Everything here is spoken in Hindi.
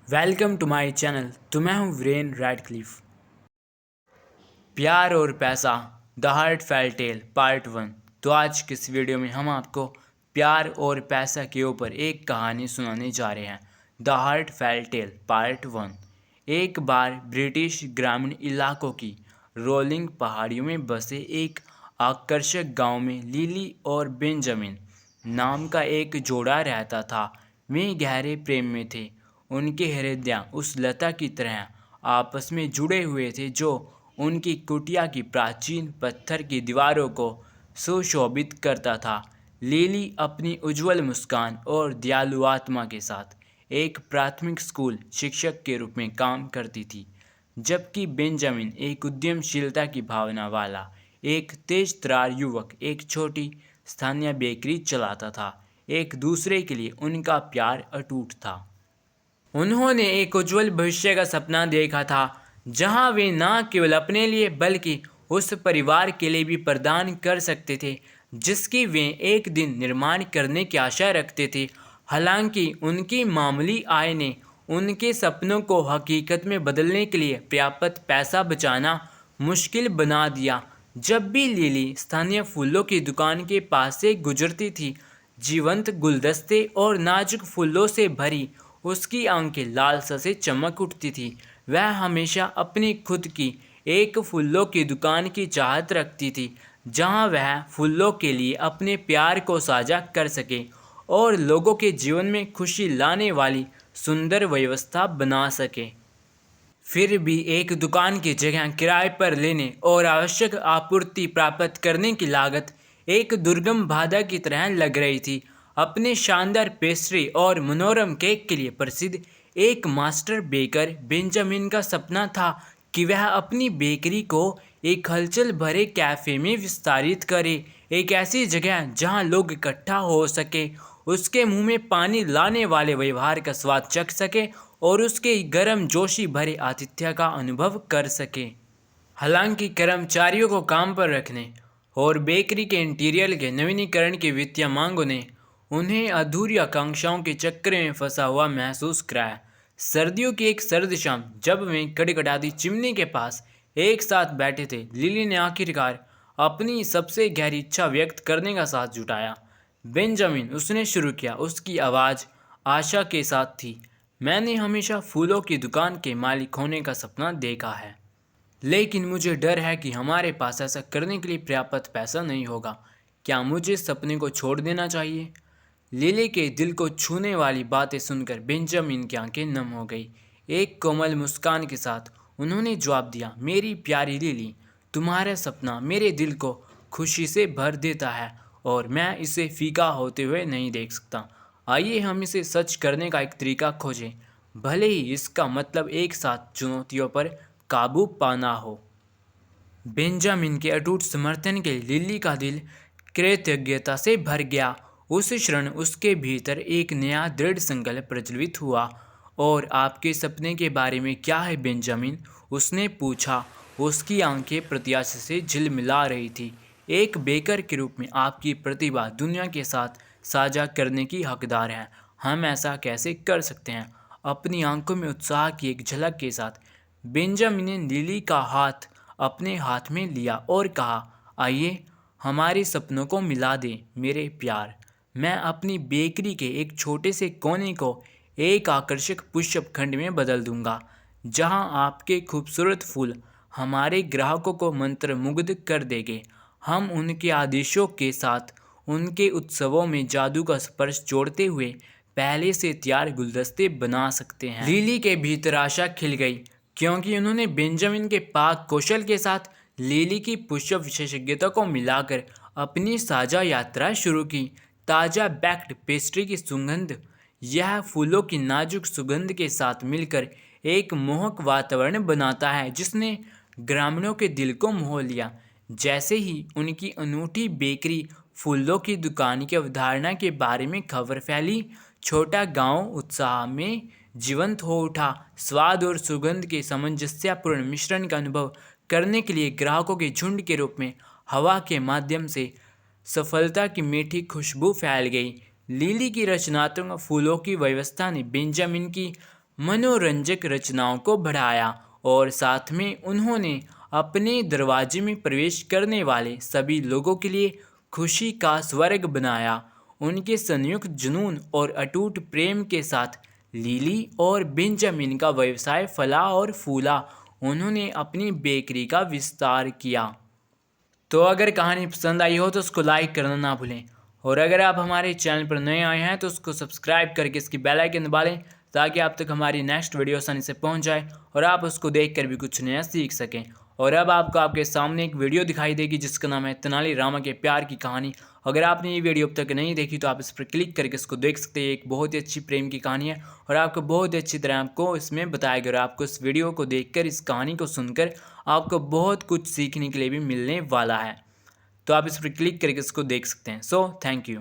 Welcome to my channel. तो मैं हूँ वीरेन रैडक्लिफ। प्यार और पैसा the heart felt tail part 1। तो आज की इस वीडियो में हम आपको प्यार और पैसा के ऊपर एक कहानी सुनाने जा रहे हैं। The heart felt tail part 1। एक बार ब्रिटिश ग्रामीण इलाकों की रोलिंग पहाड़ियों में बसे एक आकर्षक गांव में लिली और बेंजामिन नाम का एक जोड़ा रहता था। वे गहरे प्रेम में थे। उनके हृदय उस लता की तरह आपस में जुड़े हुए थे जो उनकी कुटिया की प्राचीन पत्थर की दीवारों को सुशोभित करता था। लिली अपनी उज्जवल मुस्कान और दयालु आत्मा के साथ एक प्राथमिक स्कूल शिक्षक के रूप में काम करती थी, जबकि बेंजामिन एक उद्यमशीलता की भावना वाला एक तेज तर्रार युवक एक छोटी स्थानीय बेकरी चलाता था। एक दूसरे के लिए उनका प्यार अटूट था। उन्होंने एक उज्जवल भविष्य का सपना देखा था, जहां वे न केवल अपने लिए बल्कि उस परिवार के लिए भी प्रदान कर सकते थे जिसकी वे एक दिन निर्माण करने की आशा रखते थे। हालांकि उनकी मामूली आय ने उनके सपनों को हकीकत में बदलने के लिए पर्याप्त पैसा बचाना मुश्किल बना दिया। जब भी लिली स्थानीय फूलों की दुकान के पास से गुजरती थी, जीवंत गुलदस्ते और नाजुक फूलों से भरी उसकी आंखें लालसा से चमक उठती थी। वह हमेशा अपनी खुद की एक फूलों की दुकान की चाहत रखती थी, जहां वह फूलों के लिए अपने प्यार को साझा कर सके और लोगों के जीवन में खुशी लाने वाली सुंदर व्यवस्था बना सके। फिर भी एक दुकान की जगह किराए पर लेने और आवश्यक आपूर्ति प्राप्त करने की लागत एक दुर्गम बाधा की तरह लग रही थी। अपने शानदार पेस्ट्री और मनोरम केक के लिए प्रसिद्ध एक मास्टर बेकर बेंजामिन का सपना था कि वह अपनी बेकरी को एक हलचल भरे कैफ़े में विस्तारित करे, एक ऐसी जगह जहां लोग इकट्ठा हो सके, उसके मुंह में पानी लाने वाले व्यवहार का स्वाद चख सके और उसके गर्म जोशी भरे आतिथ्य का अनुभव कर सके। हालांकि कर्मचारियों को काम पर रखने और बेकरी के इंटीरियर के नवीनीकरण की वित्तीय मांगों ने उन्हें अधूरी आकांक्षाओं के चक्कर में फंसा हुआ महसूस कराया। सर्दियों की एक सर्द शाम, जब वे कड़कड़ाती चिमनी के पास एक साथ बैठे थे, लिली ने आखिरकार अपनी सबसे गहरी इच्छा व्यक्त करने का साथ जुटाया। बेंजामिन, उसने शुरू किया। उसकी आवाज़ आशा के साथ थी। मैंने हमेशा फूलों की दुकान के मालिक होने का सपना देखा है, लेकिन मुझे डर है कि हमारे पास ऐसा करने के लिए पर्याप्त पैसा नहीं होगा। क्या मुझे इस सपने को छोड़ देना चाहिए? लिली के दिल को छूने वाली बातें सुनकर बेंजामिन की आंखें नम हो गई। एक कोमल मुस्कान के साथ उन्होंने जवाब दिया, मेरी प्यारी लिली, तुम्हारा सपना मेरे दिल को खुशी से भर देता है और मैं इसे फीका होते हुए नहीं देख सकता। आइए हम इसे सच करने का एक तरीका खोजें, भले ही इसका मतलब एक साथ चुनौतियों पर काबू पाना हो। बेंजामिन के अटूट समर्थन के लिए लिली का दिल कृतज्ञता से भर गया। उस क्षण उसके भीतर एक नया दृढ़ संकल्प प्रज्वलित हुआ। और आपके सपने के बारे में क्या है बेंजामिन? उसने पूछा। उसकी आंखें प्रत्याशा से झिलमिला रही थी। एक बेकर के रूप में आपकी प्रतिभा दुनिया के साथ साझा करने की हकदार है। हम ऐसा कैसे कर सकते हैं? अपनी आंखों में उत्साह की एक झलक के साथ बेंजामिन ने लिली का हाथ अपने हाथ में लिया और कहा, आइए हमारे सपनों को मिला दें मेरे प्यार। मैं अपनी बेकरी के एक छोटे से कोने को एक आकर्षक पुष्प खंड में बदल दूंगा, जहां आपके खूबसूरत फूल हमारे ग्राहकों को मंत्रमुग्ध कर देंगे। हम उनके आदेशों के साथ उनके उत्सवों में जादू का स्पर्श जोड़ते हुए पहले से तैयार गुलदस्ते बना सकते हैं। लिली के भीतर आशा खिल गई, क्योंकि उन्होंने बेंजामिन के पाक कौशल के साथ लिली की पुष्प विशेषज्ञता को मिलाकर अपनी साझा यात्रा शुरू की। ताज़ा बेक्ड पेस्ट्री की सुगंध, यह फूलों की नाजुक सुगंध के साथ मिलकर एक मोहक वातावरण बनाता है जिसने ग्रामीणों के दिल को मोह लिया। जैसे ही उनकी अनूठी बेकरी फूलों की दुकान की अवधारणा के बारे में खबर फैली, छोटा गांव उत्साह में जीवंत हो उठा। स्वाद और सुगंध के सामंजस्यपूर्ण मिश्रण का अनुभव करने के लिए ग्राहकों के झुंड के रूप में हवा के माध्यम से सफलता की मीठी खुशबू फैल गई। लिली की रचनात्मक फूलों की व्यवस्था ने बेंजामिन की मनोरंजक रचनाओं को बढ़ाया और साथ में उन्होंने अपने दरवाजे में प्रवेश करने वाले सभी लोगों के लिए खुशी का स्वर्ग बनाया। उनके संयुक्त जुनून और अटूट प्रेम के साथ लिली और बेंजामिन का व्यवसाय फला और फूला। उन्होंने अपनी बेकरी का विस्तार किया। तो अगर कहानी पसंद आई हो तो उसको लाइक करना ना भूलें, और अगर आप हमारे चैनल पर नए आए हैं तो उसको सब्सक्राइब करके इसकी बेल आइकन दबा लें ताकि आप तक हमारी नेक्स्ट वीडियो आसानी से पहुंच जाए और आप उसको देखकर भी कुछ नया सीख सकें। और अब आपको आपके सामने एक वीडियो दिखाई देगी जिसका नाम है तेनाली रामा के प्यार की कहानी। अगर आपने ये वीडियो अब तक नहीं देखी तो आप इस पर क्लिक करके इसको देख सकते हैं। एक बहुत ही अच्छी प्रेम की कहानी है और आपको बहुत ही अच्छी तरह आपको इसमें बताया गया। और आपको इस वीडियो को देखकर, इस कहानी को सुनकर आपको बहुत कुछ सीखने के लिए भी मिलने वाला है। तो आप इस पर क्लिक करके इसको देख सकते हैं। So thank you.